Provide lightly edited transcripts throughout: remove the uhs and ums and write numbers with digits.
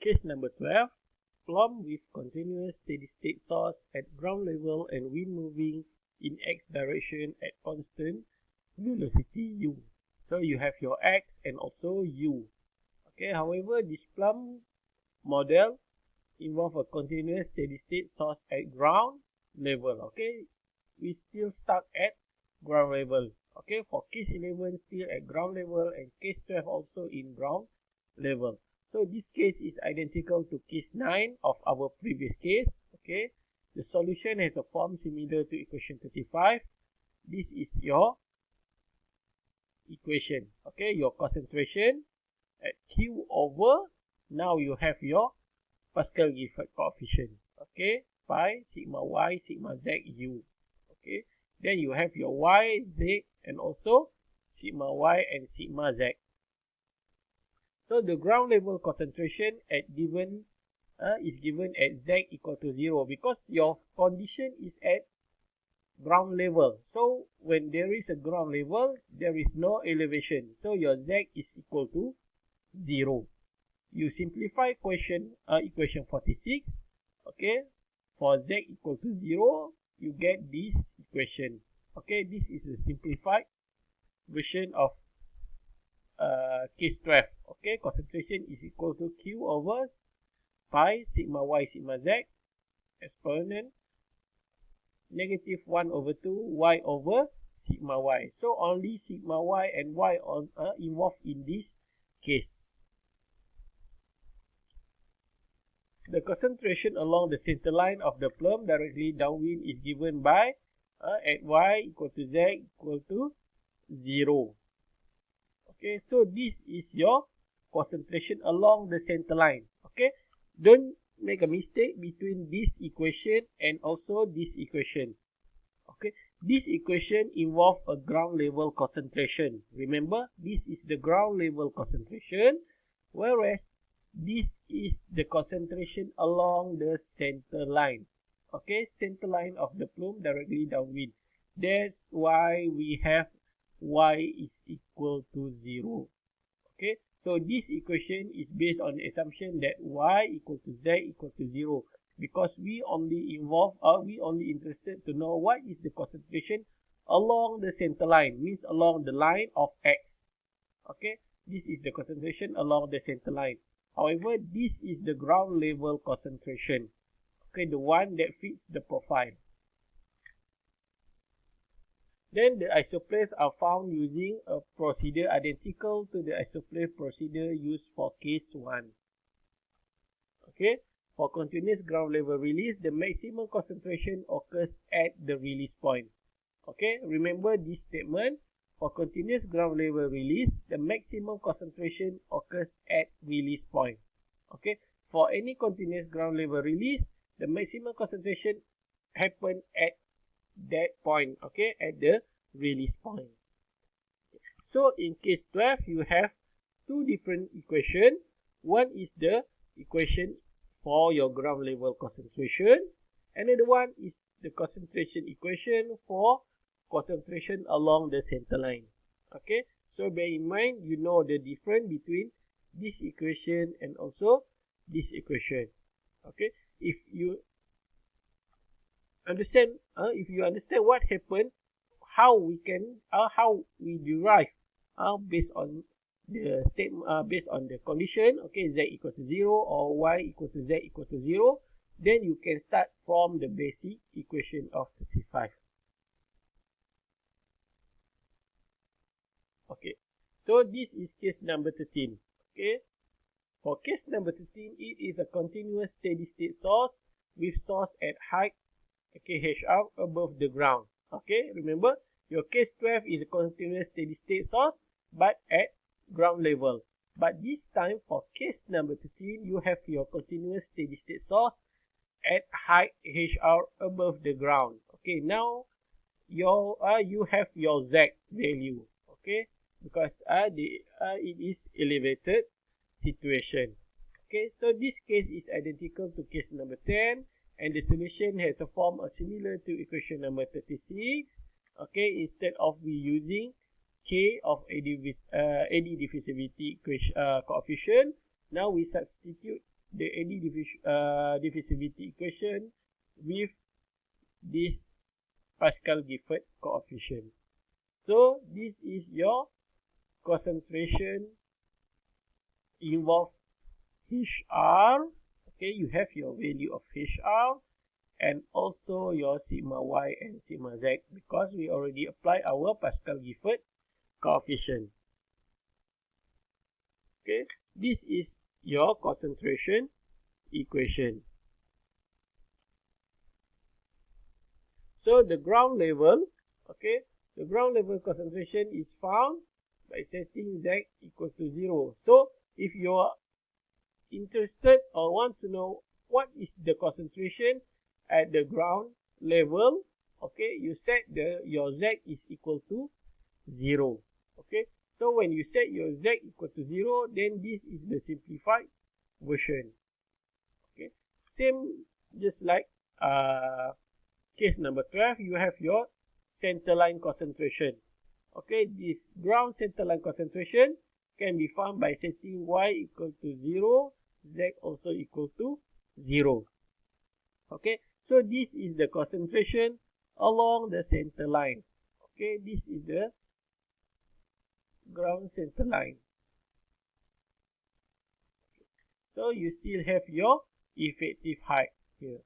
Case number 12, plumb with continuous steady-state source at ground level and wind moving in x direction at constant velocity u. So you have your x and also u. Okay, however, this plumb model involve a continuous steady-state source at ground level. Okay, we still stuck at ground level. Okay, for case 11 still at ground level and case 12 also in ground level. So this case is identical to case 9 of our previous case. Okay, the solution has a form similar to equation 35. This is your equation. Okay, your concentration at Q over, now you have your Pascal Gifford coefficient. Okay, pi sigma y sigma z u. Okay, then you have your y, z, and also sigma y and sigma z. So the ground level concentration at is given at z equal to 0 because your condition is at ground level. So when there is a ground level, there is no elevation. So your z is equal to 0. You simplify equation 46. Okay, for z equal to 0, you get this equation. Okay, this is the simplified version of case 12. Okay, concentration is equal to Q over pi sigma y sigma z exponent negative 1 over 2 y over sigma y. So only sigma y and y are involved in this case. The concentration along the center line of the plumb directly downwind is given by at y equal to z equal to 0. Okay, so this is your concentration along the center line. Okay, don't make a mistake between this equation and also this equation. Okay, this equation involves a ground level concentration. Remember, this is the ground level concentration, whereas this is the concentration along the center line. Okay, center line of the plume directly downwind. That's why we have y is equal to 0. Okay, so this equation is based on the assumption that y equal to z equal to 0 because we only interested to know what is the concentration along the center line, means along the line of x. Okay, this is the concentration along the center line. However, this is the ground level concentration. Okay, the one that fits the profile. Then the isoplaves are found using a procedure identical to the isoplave procedure used for case 1. Okay, for continuous ground level release, the maximum concentration occurs at the release point. Okay, remember this statement. For continuous ground level release, the maximum concentration occurs at release point. Okay, for any continuous ground level release, the maximum concentration happens at that point, okay, at the release point. So in case 12, you have two different equations. One is the equation for your ground level concentration. Another one is the concentration equation for concentration along the center line. Okay, so bear in mind, you know the difference between this equation and also this equation. Okay, if you understand what happened, how we derive based on the statement, based on the condition, okay, z equal to 0 or y equal to z equal to 0, then you can start from the basic equation of 35. Okay, so this is case number 13. Okay, for case number 13, it is a continuous steady state source with source at height, okay, HR above the ground. Okay, remember your case 12 is a continuous steady state source but at ground level. But this time for case number 13, you have your continuous steady state source at height HR above the ground. Okay, now you have your Z value. Okay, because it is elevated situation. Okay, so this case is identical to case number 10, and the solution has a form similar to equation number 36. Okay, instead of we using K of AD diffusivity coefficient, now we substitute the eddy diffusibility equation with this Pascal-Gifford coefficient. So this is your concentration involved HR. Okay, you have your value of HR and also your sigma y and sigma z because we already apply our Pascal-Gifford coefficient. Okay, this is your concentration equation. So the ground level, okay, the ground level concentration is found by setting Z equal to 0. So if you are interested or want to know what is the concentration at the ground level, okay, you set your Z is equal to 0. Okay, so when you set your Z equal to 0, then this is the simplified version. Okay, same just like case number 12, you have your centerline concentration. Okay, this ground centerline concentration can be found by setting Y equal to 0, Z also equal to 0. Okay, so this is the concentration along the center line. Okay, this is the ground center line. So you still have your effective height here.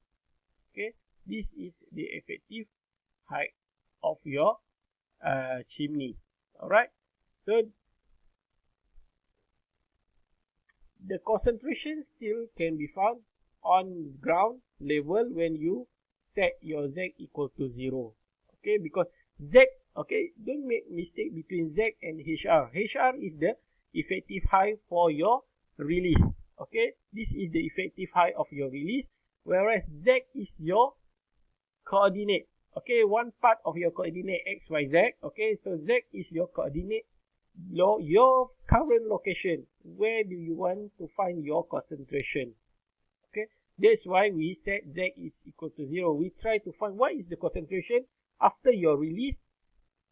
Okay, this is the effective height of your chimney. Alright, so the concentration still can be found on ground level when you set your Z equal to 0. Okay, because Z, okay, don't make mistake between Z and HR. HR is the effective height for your release. Okay, this is the effective height of your release, whereas Z is your coordinate. Okay, one part of your coordinate X, Y, Z. Okay, so Z is your coordinate, your current location. Where do you want to find your concentration? Okay, that's why we set Z is equal to 0. We try to find what is the concentration after your release.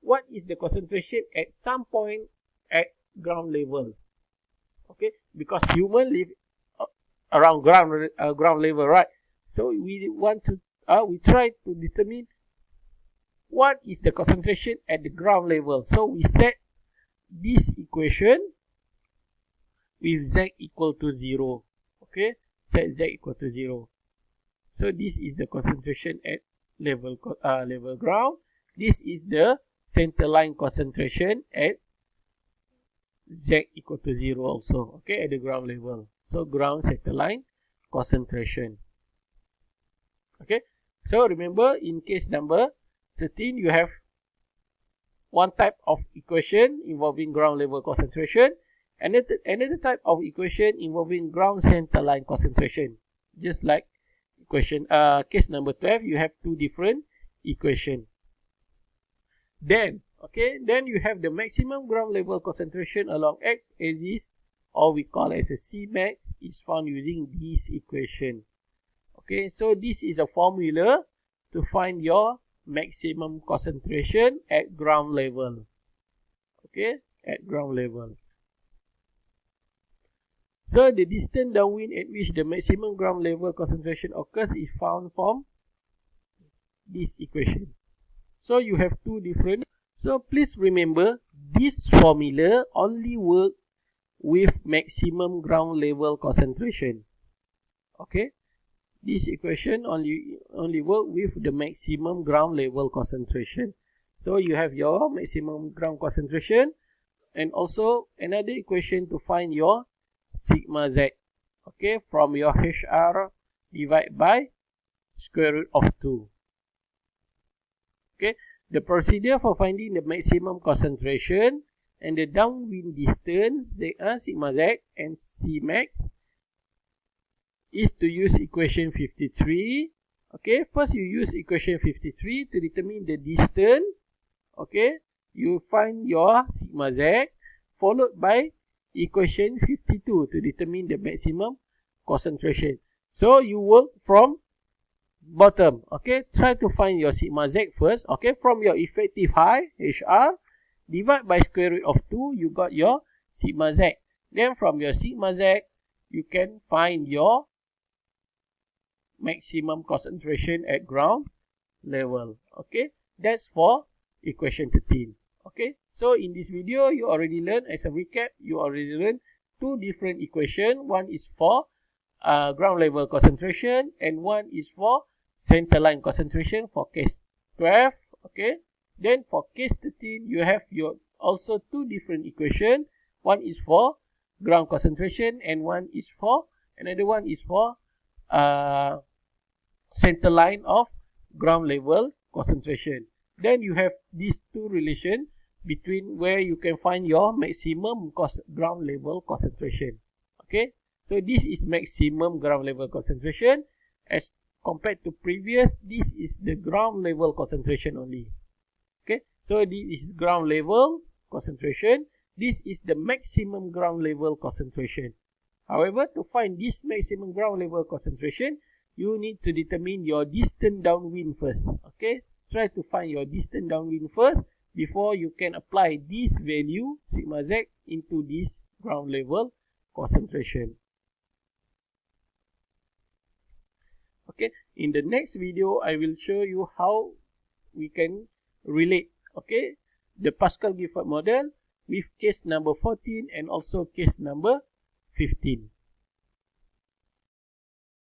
What is the concentration at some point at ground level? Okay, because human live around ground level, right? So we want to we try to determine what is the concentration at the ground level. So we set this equation with Z equal to 0. Okay, set Z equal to 0. So this is the concentration at level ground. This is the center line concentration at Z equal to 0 also. Okay, at the ground level. So ground center line concentration. Okay, so remember in case number 13, you have one type of equation involving ground level concentration, and another type of equation involving ground center line concentration. Just like equation case number 12, you have two different equations. Then, okay, then you have the maximum ground level concentration along X axis, or we call as a Cmax, is found using this equation. Okay, so this is a formula to find your maximum concentration at ground level. Okay, at ground level. So the distance downwind at which the maximum ground level concentration occurs is found from this equation. So you have two different. So please remember, this formula only works with maximum ground level concentration. Okay, this equation only work with the maximum ground level concentration. So you have your maximum ground concentration and also another equation to find your sigma Z. Okay, from your HR divided by square root of 2. Okay, the procedure for finding the maximum concentration and the downwind distance, they are sigma Z and Cmax, is to use equation 53. Okay, first you use equation 53 to determine the distance. Okay, you find your sigma Z, followed by equation 52 to determine the maximum concentration. So you work from bottom. Okay, try to find your sigma Z first. Okay, from your effective height HR, divide by square root of 2, you got your sigma Z. Then from your sigma Z, you can find your maximum concentration at ground level. Okay, that's for equation 13. Okay, so in this video, you already learned, as a recap, you already learned two different equations. One is for ground level concentration, and one is for center line concentration for case 12. Okay, then for case 13, you have your also two different equations. One is for ground concentration, and one is for another one is for center line of ground level concentration. Then you have these two relations between where you can find your maximum ground level concentration. Okay, so this is maximum ground level concentration. As compared to previous, this is the ground level concentration only. Okay, so this is ground level concentration. This is the maximum ground level concentration. However, to find this maximum ground level concentration, you need to determine your distant downwind first. Okay, try to find your distant downwind first before you can apply this value sigma z into this ground level concentration. Okay, in the next video, I will show you how we can relate, okay, the Pascal Gifford model with case number 14 and also case number 15.